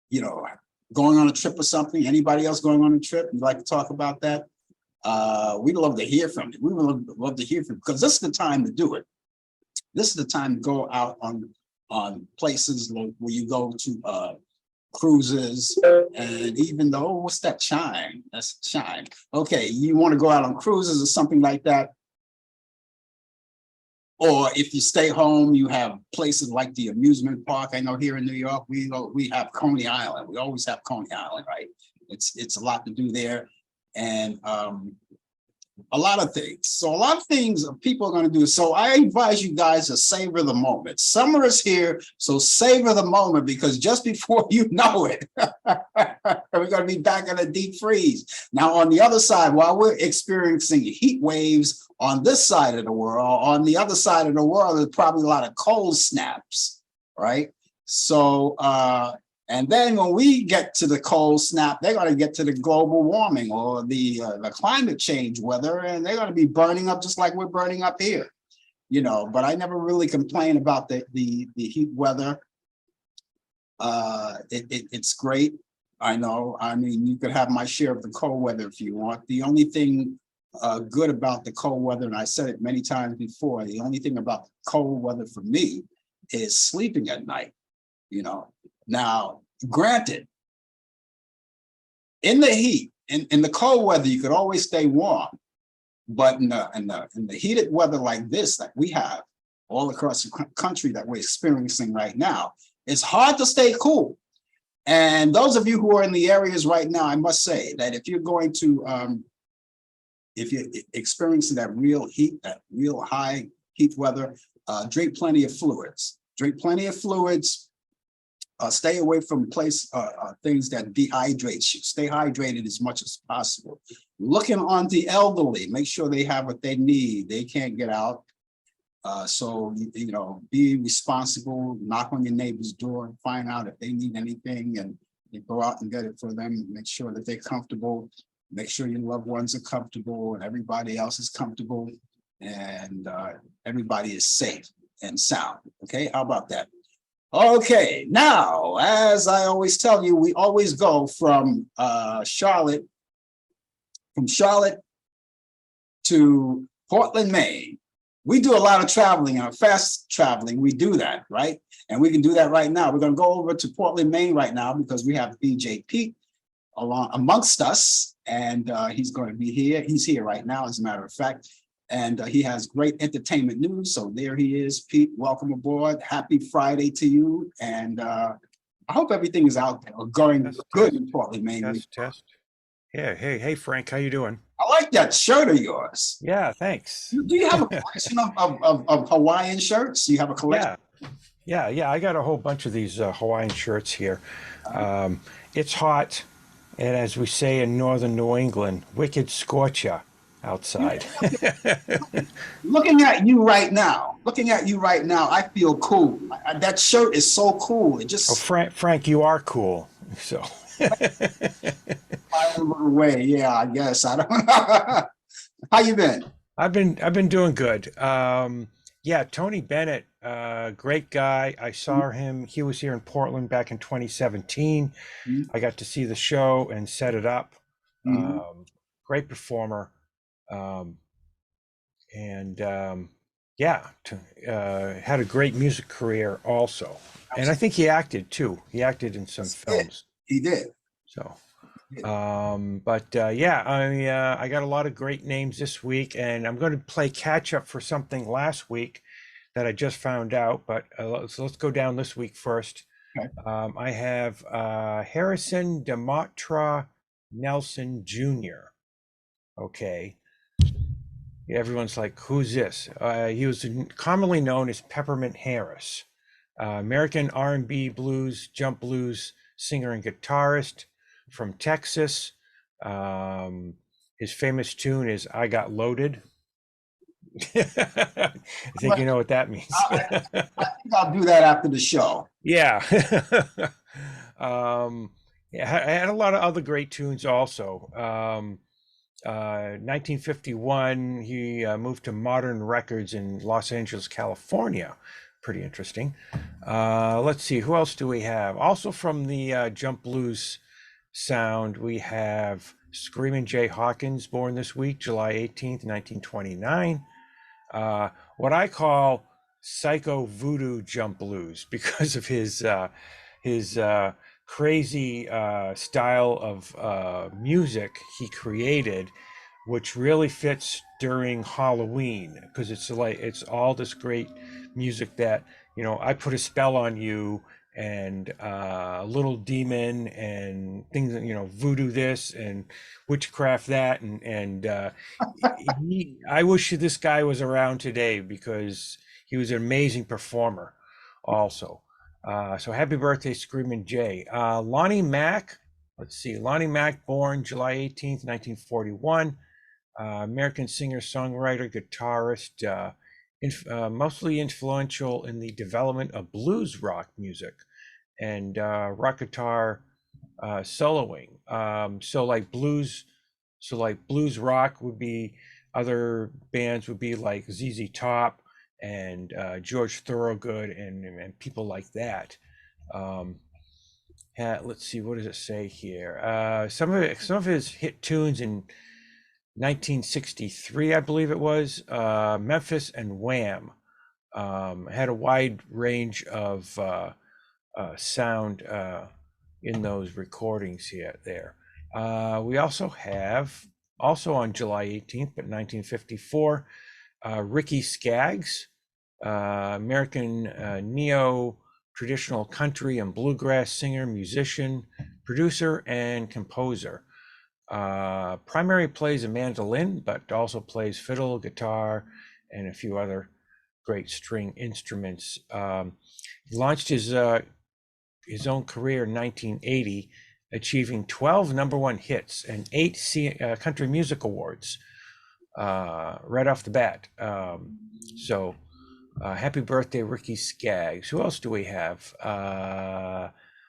you know, going on a trip or something? Anybody else going on a trip? You'd like to talk about that? We'd love to hear from you. We would love to hear from you because this is the time to do it. This is the time to go out on places like where you go to cruises, and even though what's that chime? That's chime. Okay, you want to go out on cruises or something like that. Or if you stay home, you have places like the amusement park. I know here in New York, we have Coney Island. We always have Coney Island, right? It's a lot to do there, and a lot of things. So a lot of things people are going to do. So I advise you guys to savor the moment. Summer is here, so savor the moment because just before you know it, we're going to be back in a deep freeze. Now, on the other side, while we're experiencing heat waves on this side of the world, on the other side of the world, there's probably a lot of cold snaps, right? So, and then when we get to the cold snap, they're going to get to the global warming or the climate change weather, and they're going to be burning up just like we're burning up here, you know. But I never really complain about the heat weather. It's great. I know. I mean, you could have my share of the cold weather if you want. The only thing good about the cold weather, and I said it many times before, the only thing about the cold weather for me is sleeping at night, you know. Now, granted, in the heat, in the cold weather, you could always stay warm. But in the heated weather like this that we have all across the country that we're experiencing right now, it's hard to stay cool. And those of you who are in the areas right now, I must say that if you're going to, if you're experiencing that real heat, that real high heat weather, drink plenty of fluids. Drink plenty of fluids. Stay away from things that dehydrate you. Stay hydrated as much as possible. Looking on the elderly, make sure they have what they need. They can't get out. So, be responsible, knock on your neighbor's door, find out if they need anything, and you go out and get it for them. Make sure that they're comfortable. Make sure your loved ones are comfortable and everybody else is comfortable, and everybody is safe and sound. Okay, how about that? Okay, now, as I always tell you, we always go from Charlotte to Portland, Maine. We do a lot of traveling, fast traveling. We do that, right? And we can do that right now. We're going to go over to Portland, Maine right now because we have DJ Pete along amongst us, and he's going to be here. He's here right now, as a matter of fact, and he has great entertainment news. So there he is. Pete, welcome aboard. Happy Friday to you, and I hope everything is out there going good in Portland, Maine. Test. Yeah. Hey, Frank, how you doing? I like that shirt of yours. Yeah, thanks. Do you have a collection of Hawaiian shirts? Do you have a collection? Yeah. I got a whole bunch of these Hawaiian shirts here. It's hot, and as we say in northern New England, wicked scorcher outside. Looking at you right now, I feel cool. That shirt is so cool. It just Frank, you are cool. So my little way, yeah, I guess. I don't know. How you been? I've been doing good. Yeah, Tony Bennett, great guy. I saw him. He was here in Portland back in 2017. I got to see the show and set it up. Great performer. Had a great music career also. And I think he acted too. He acted in some films. He did. So, I got a lot of great names this week, and I'm going to play catch up for something last week that I just found out. But let's go down this week first. Okay. I have Harrison Demotra Nelson Jr. Okay. Everyone's like, who's this? He was commonly known as Peppermint Harris, American R&B blues, jump blues singer and guitarist from Texas. His famous tune is "I Got Loaded." I think you know what that means. I think I'll do that after the show. Yeah. I had a lot of other great tunes also. 1951, he moved to Modern Records in Los Angeles, California. Pretty interesting. Let's see, who else do we have? Also from the jump blues sound, we have Screamin' Jay Hawkins, born this week, July 18th, 1929. What I call psycho voodoo jump blues because of his crazy style of music he created, which really fits during Halloween because it's all this great music that, I put a spell on you and little demon and things, voodoo this and witchcraft that, and I wish this guy was around today because he was an amazing performer also. So happy birthday, Screamin' Jay. Lonnie Mack, Lonnie Mack, born July 18th, 1941. American singer, songwriter, guitarist, mostly influential in the development of blues rock music and rock guitar soloing. Blues rock would be, other bands would be like ZZ Top and George Thorogood and people like that. Let's see, what does it say here? Some of his hit tunes in 1963, I believe it was, Memphis and Wham, had a wide range of sound in those recordings there. We also have, on July 18th, but 1954, Ricky Skaggs, American neo-traditional country and bluegrass singer, musician, producer, and composer. Primary plays a mandolin, but also plays fiddle, guitar, and a few other great string instruments. He launched his own career in 1980, achieving 12 number one hits and 8 country music awards right off the bat. So Happy birthday, Ricky Skaggs. Who else do we have?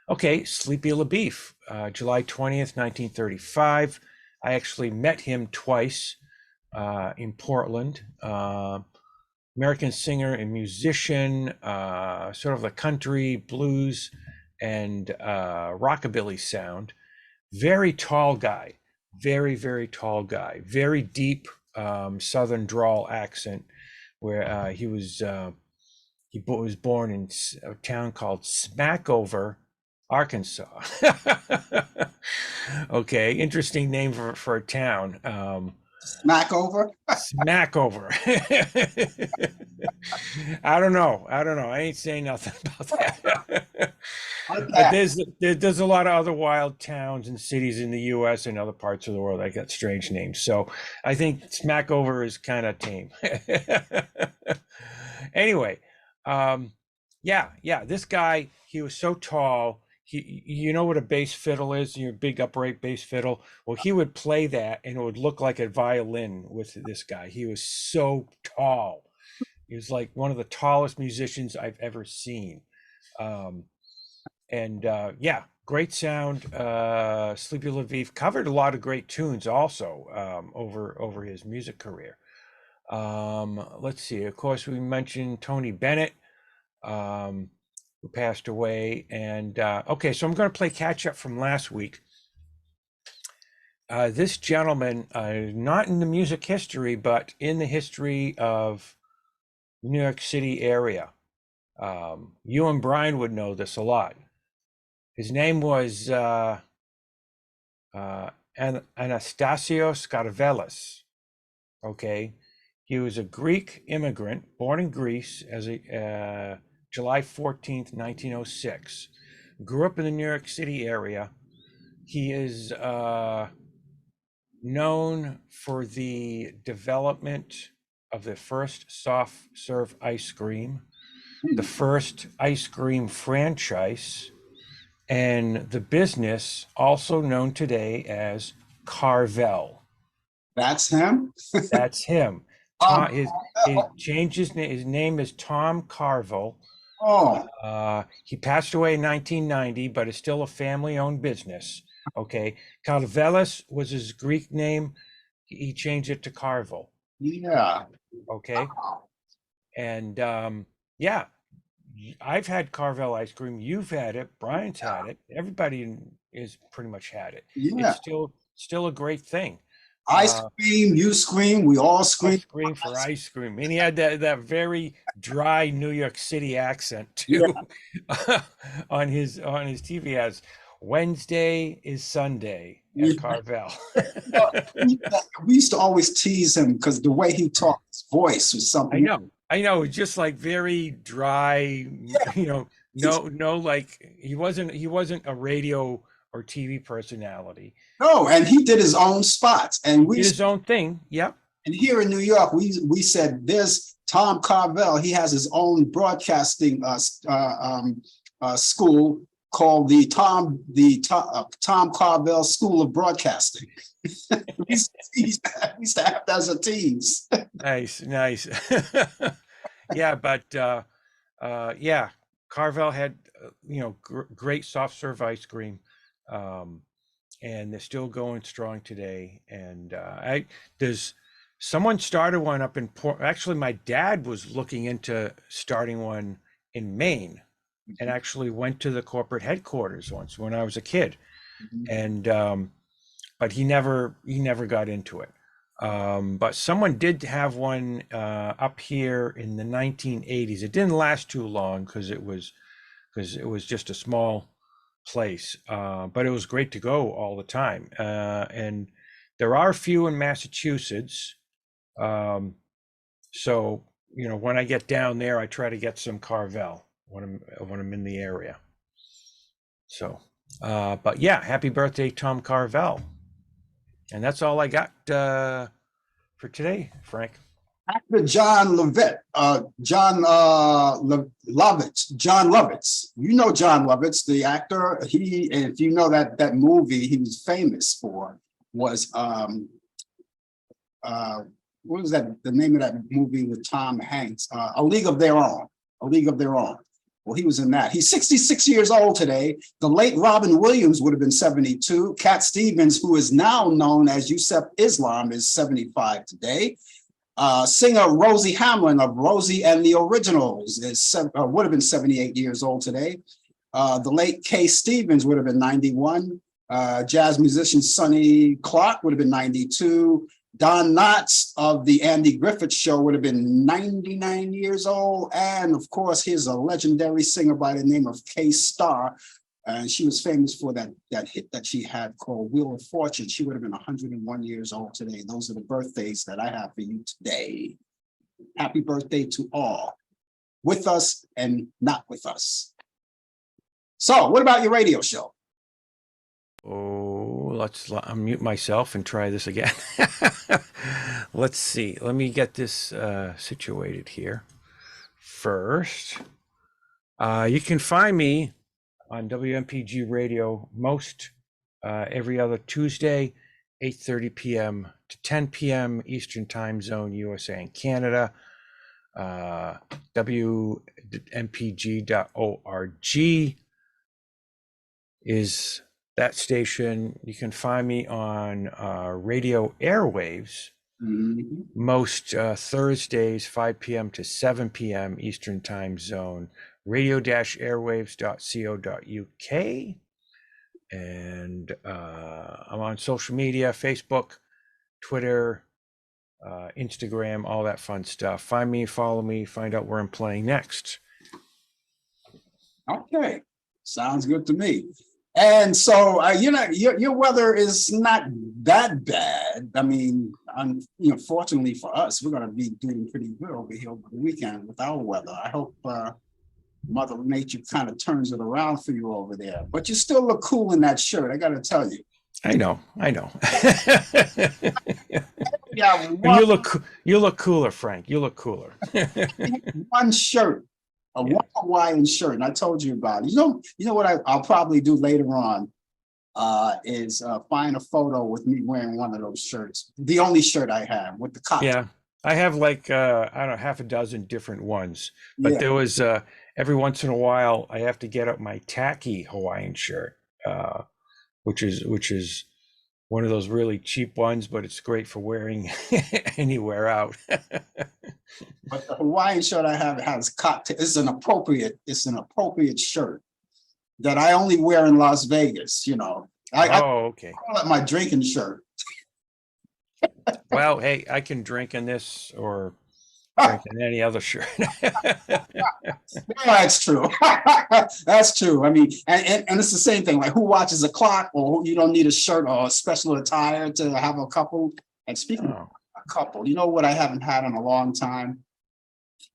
Okay, Sleepy LaBeef, July 20th, 1935. I actually met him twice in Portland. American singer and musician, sort of the country, blues, and rockabilly sound. Very tall guy, very, very tall guy, very deep Southern drawl accent, where he was born in a town called Smackover, Arkansas. Okay, interesting name for a town. Smack over. Smackover. I don't know. I ain't saying nothing about that. But there's a lot of other wild towns and cities in the U.S. and other parts of the world that got strange names. So I think Smackover is kind of tame. Anyway, yeah. This guy, he was so tall. You know what a bass fiddle is? Your big upright bass fiddle. Well, he would play that, and it would look like a violin with this guy. He was so tall. He was like one of the tallest musicians I've ever seen. Yeah, great sound. Sleepy LaBeef covered a lot of great tunes also over his music career. Let's see. Of course, we mentioned Tony Bennett, who passed away. And okay, so I'm going to play catch up from last week. This gentleman, not in the music history, but in the history of the New York City area. You and Brian would know this a lot. His name was Anastasios Skaravelis. Okay, he was a Greek immigrant born in Greece as a July 14th, 1906. Grew up in the New York City area. He is known for the development of the first soft serve ice cream, the first ice cream franchise, and the business also known today as Carvel. That's him. That's him. Tom, his changed his name. His name is Tom Carvel. Oh, He passed away in 1990, but it's still a family-owned business. Okay, Carvelis was his Greek name. He changed it to Carvel. yeah. Okay, and yeah, I've had Carvel ice cream. You've had it. Brian's had it. Everybody is pretty much had it. Yeah. It's still a great thing. I scream, you scream, we all scream. Scream for ice cream. And he had that very dry New York City accent too. Yeah. on his TV ads. Wednesday is Sunday at Carvel. We used to always tease him because the way he talked, his voice was something. I know, just like very dry, no, like he wasn't a radio or TV personality. No, and he did his own spots, and we did his own thing. Yep. And here in New York, we said there's Tom Carvel. He has his own broadcasting school called the Tom Carvel School of Broadcasting. we used to have that as a tease. Nice. Yeah, but yeah, Carvel had great soft serve ice cream. And they're still going strong today. And there's someone started one up in actually my dad was looking into starting one in Maine, and actually went to the corporate headquarters once when I was a kid. And but he never got into it. But someone did have one up here in the 1980s. It didn't last too long because it was just a small place, but it was great to go all the time. And there are a few in Massachusetts. So when I get down there, I try to get some Carvel when I'm in the area. So, but yeah, happy birthday, Tom Carvel. And that's all I got for today, Frank. Actor John Lovitz. You know John Lovitz, the actor. If you know that movie he was famous for was what was that? The name of that movie with Tom Hanks? A League of Their Own. A League of Their Own. Well, he was in that. He's 66 years old today. The late Robin Williams would have been 72. Cat Stevens, who is now known as Yusuf Islam, is 75 today. Singer Rosie Hamlin of Rosie and the Originals would have been 78 years old today. The late Kay Stevens would have been 91. Jazz musician Sonny Clark would have been 92. Don Knotts of the Andy Griffith Show would have been 99 years old. And of course, here's a legendary singer by the name of Kay Starr. And she was famous for that hit that she had called Wheel of Fortune. She would have been 101 years old today. Those are the birthdays that I have for you today. Happy birthday to all, with us and not with us. So what about your radio show? Oh, let's unmute myself and try this again. Let's see. Let me get this situated here. First, you can find me on WMPG Radio most every other Tuesday, 8:30 p.m. to 10 p.m. Eastern Time Zone, USA and Canada. WMPG.org is that station. You can find me on radio airwaves most Thursdays, 5 p.m. to 7 p.m. Eastern Time Zone, radio-airwaves.co.uk. And I'm on social media, Facebook, Twitter, Instagram, all that fun stuff. Find me, follow me, find out where I'm playing next. Okay, sounds good to me. And so, your weather is not that bad. I mean, fortunately for us, we're going to be doing pretty good over here over the weekend with our weather. I hope Mother Nature kind of turns it around for you over there. But you still look cool in that shirt, I got to tell you. I know. Yeah, you look cooler, Frank. You look cooler. One shirt. One Hawaiian shirt, and I told you about it. You know what I'll probably do later on is find a photo with me wearing one of those shirts. The only shirt I have with the cotton. Yeah, I have like I don't know, half a dozen different ones. But there was every once in a while I have to get up my tacky Hawaiian shirt, which is one of those really cheap ones, but it's great for wearing anywhere out. But the Hawaiian shirt I have has cocktail. It's an appropriate shirt that I only wear in Las Vegas. I call it my drinking shirt. Well, hey, I can drink in this or drink in any other shirt. That's true. That's true. I mean, and it's the same thing. Like, who watches a clock, or you don't need a shirt or a special attire to have a couple. And speaking of a couple, you know what I haven't had in a long time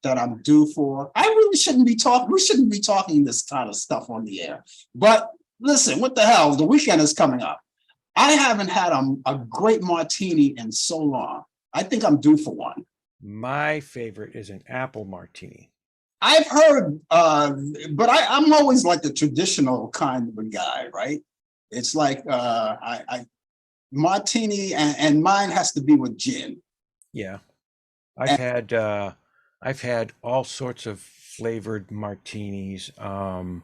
that I'm due for? I really shouldn't be talking. We shouldn't be talking this kind of stuff on the air. But listen, what the hell? The weekend is coming up. I haven't had a great martini in so long. I think I'm due for one. My favorite is an apple martini. I've heard, but I'm always like the traditional kind of a guy, right? It's like I martini, and mine has to be with gin. Yeah, I've had all sorts of flavored martinis, and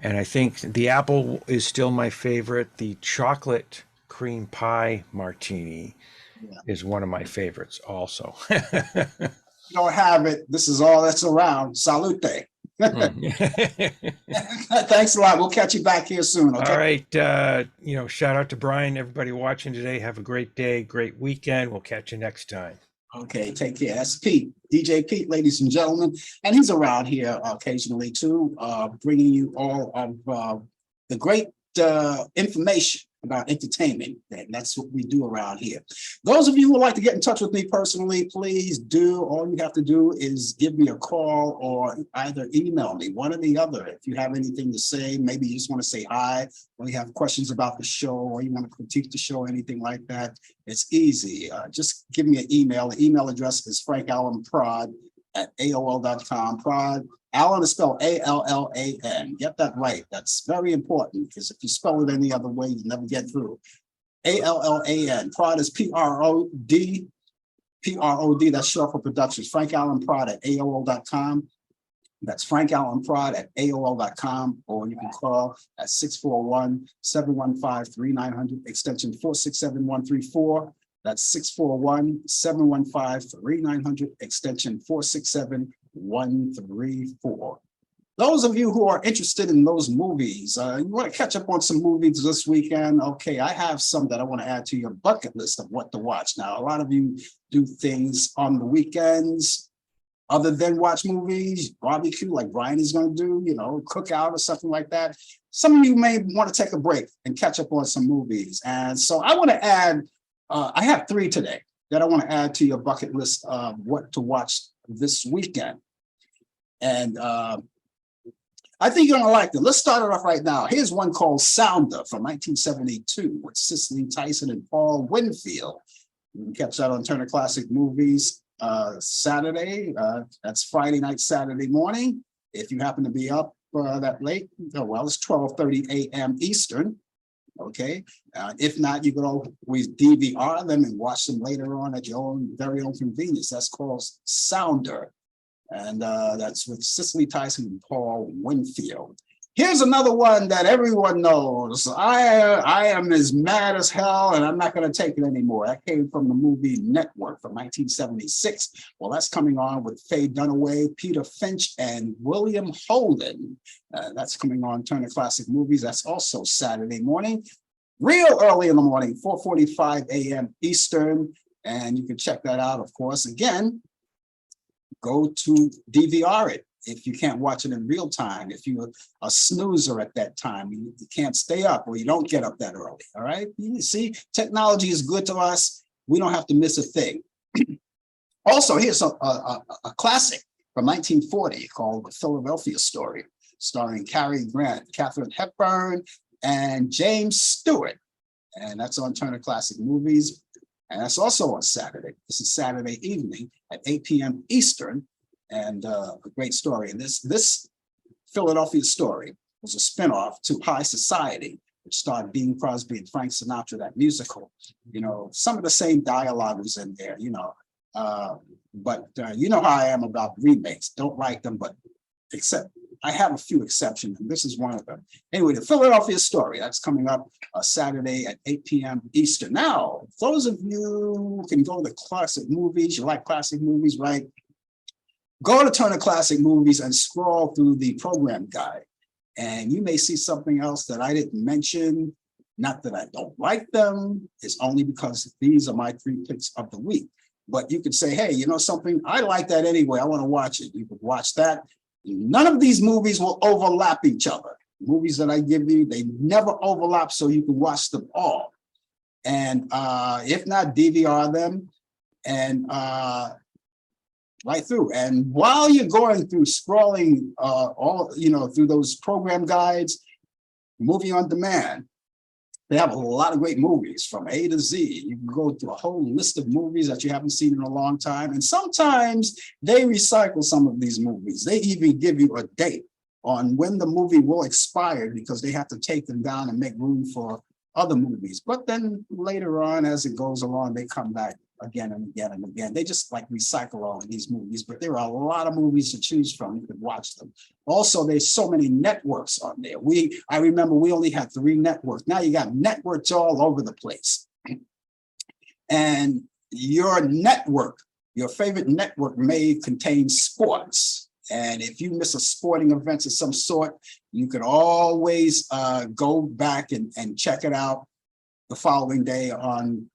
I think the apple is still my favorite. The chocolate cream pie martini is one of my favorites also. You don't have it. This is all that's around. Salute. Thanks a lot. We'll catch you back here soon. Okay? All right. Shout out to Brian, everybody watching today. Have a great day, great weekend. We'll catch you next time. Okay, take care. That's Pete, DJ Pete, ladies and gentlemen. And he's around here occasionally too, bringing you all of the great information about entertainment. And that's what we do around here. Those of you who would like to get in touch with me personally, please do. All you have to do is give me a call or either email me, one or the other. If you have anything to say, maybe you just want to say hi, or you have questions about the show, or you want to critique the show, anything like that, it's easy. Just give me an email. The email address is frankallanprod@aol.com. Prod. Allan is spelled Allan. Get that right. That's very important, because if you spell it any other way, you never get through. Allan. Prod is Prod. PROD, that's short for Productions. Frank Allen Prod at AOL.com. That's Frank Allen Prod at AOL.com, or you can call at 641-715-3900, extension 467134. That's 641-715-3900, extension 467134. Those of you who are interested in those movies, you want to catch up on some movies this weekend, okay, I have some that I want to add to your bucket list of what to watch. Now, a lot of you do things on the weekends other than watch movies, barbecue like Brian is going to do, you know, cookout or something like that. Some of you may want to take a break and catch up on some movies. And so I want to add, I have 3 today that I want to add to your bucket list of what to watch this weekend. And I think you're gonna like them. Let's start it off right now. Here's one called Sounder from 1972 with Cicely Tyson and Paul Winfield. You can catch that on Turner Classic Movies Saturday. That's Friday night, Saturday morning. If you happen to be up that late, well, it's 12:30 a.m. Eastern. Okay. If not, you can always DVR them and watch them later on at your own very own convenience. That's called Sounder. And that's with Cicely Tyson and Paul Winfield. Here's another one that everyone knows. I am as mad as hell, and I'm not going to take it anymore. That came from the movie Network from 1976. Well, that's coming on with Faye Dunaway, Peter Finch, and William Holden. That's coming on Turner Classic Movies. That's also Saturday morning, real early in the morning, 4:45 a.m. Eastern. And you can check that out, of course. Again, go to DVR it if you can't watch it in real time. If you're a snoozer at that time, you can't stay up or you don't get up that early. All right. You see, technology is good to us. We don't have to miss a thing. Also, here's a classic from 1940 called The Philadelphia Story, starring Cary Grant, Katharine Hepburn, and James Stewart. And that's on Turner Classic Movies. And that's also on Saturday. This is Saturday evening at 8 p.m. Eastern, and a great story. And this Philadelphia Story was a spinoff to High Society, which starred Bing Crosby and Frank Sinatra, that musical. You know, some of the same dialogue was in there, you know. But you know how I am about remakes. Don't like them, but except I have a few exceptions, and this is one of them. Anyway, The Philadelphia Story, that's coming up Saturday at 8 p.m. Eastern. Now, those of you who can go to classic movies, you like classic movies, right? Go to Turner Classic Movies and scroll through the program guide. And you may see something else that I didn't mention. Not that I don't like them, it's only because these are my 3 picks of the week. But you could say, hey, you know something? I like that anyway. I want to watch it. You could watch that. None of these movies will overlap each other. Movies that I give you, they never overlap, so you can watch them all. And if not, DVR them and right through. And while you're going through scrolling all, you know, through those program guides, Movie on Demand, they have a lot of great movies from A to Z. You can go through a whole list of movies that you haven't seen in a long time. And sometimes they recycle some of these movies. They even give you a date on when the movie will expire because they have to take them down and make room for other movies. But then later on, as it goes along, they come back again and again and again. They just like recycle all of these movies, but there are a lot of movies to choose from. You could watch them. Also, there's so many networks on there. I remember we only had 3 networks. Now you got networks all over the place. And your network, your favorite network may contain sports. And if you miss a sporting event of some sort, you could always go back and check it out the following day on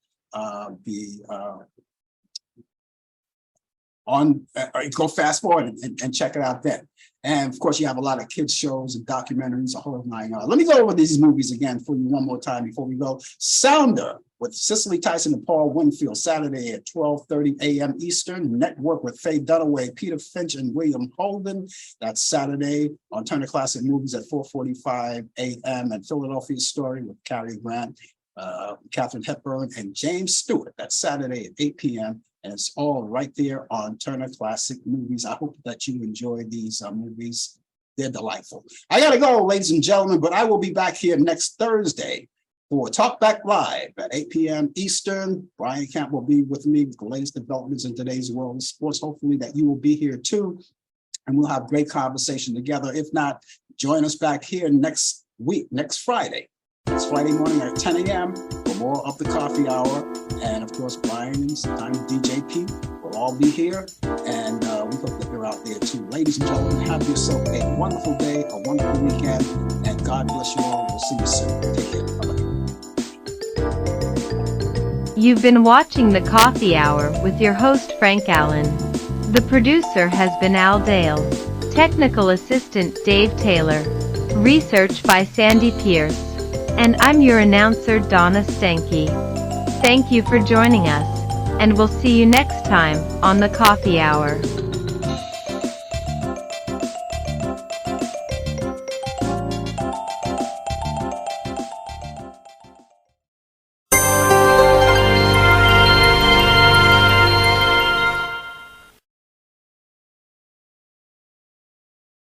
go fast forward and check it out then. And of course, you have a lot of kids shows and documentaries, a whole 9 yards. Let me go over these movies again for you one more time before we go. Sounder with Cicely Tyson and Paul Winfield, Saturday at 12:30 a.m. Eastern. Network with Faye Dunaway, Peter Finch, and William Holden. That's Saturday on Turner Classic Movies at 4:45 a.m. And Philadelphia Story with Cary Grant, Katharine Hepburn, and James Stewart. That's Saturday at 8 p.m. And it's all right there on Turner Classic Movies. I hope that you enjoy these movies. They're delightful. I got to go, ladies and gentlemen, but I will be back here next Thursday for Talk Back Live at 8 p.m. Eastern. Brian Camp will be with me with the latest developments in today's world of sports. Hopefully that you will be here too, and we'll have great conversation together. If not, join us back here next week, next Friday. It's Friday morning at 10 a.m. for more of the coffee hour. And of course, Brian and sometimes DJ P will all be here. And we hope that you're out there too. Ladies and gentlemen, have yourself a wonderful day, a wonderful weekend, and God bless you all. We'll see you soon. Take care. Bye-bye. You've been watching The Coffee Hour with your host Frank Allan. The producer has been Al Dale. Technical assistant Dave Taylor. Research by Sandy Pierce. And I'm your announcer Donna Stenke. Thank you for joining us, and we'll see you next time on The Coffee Hour.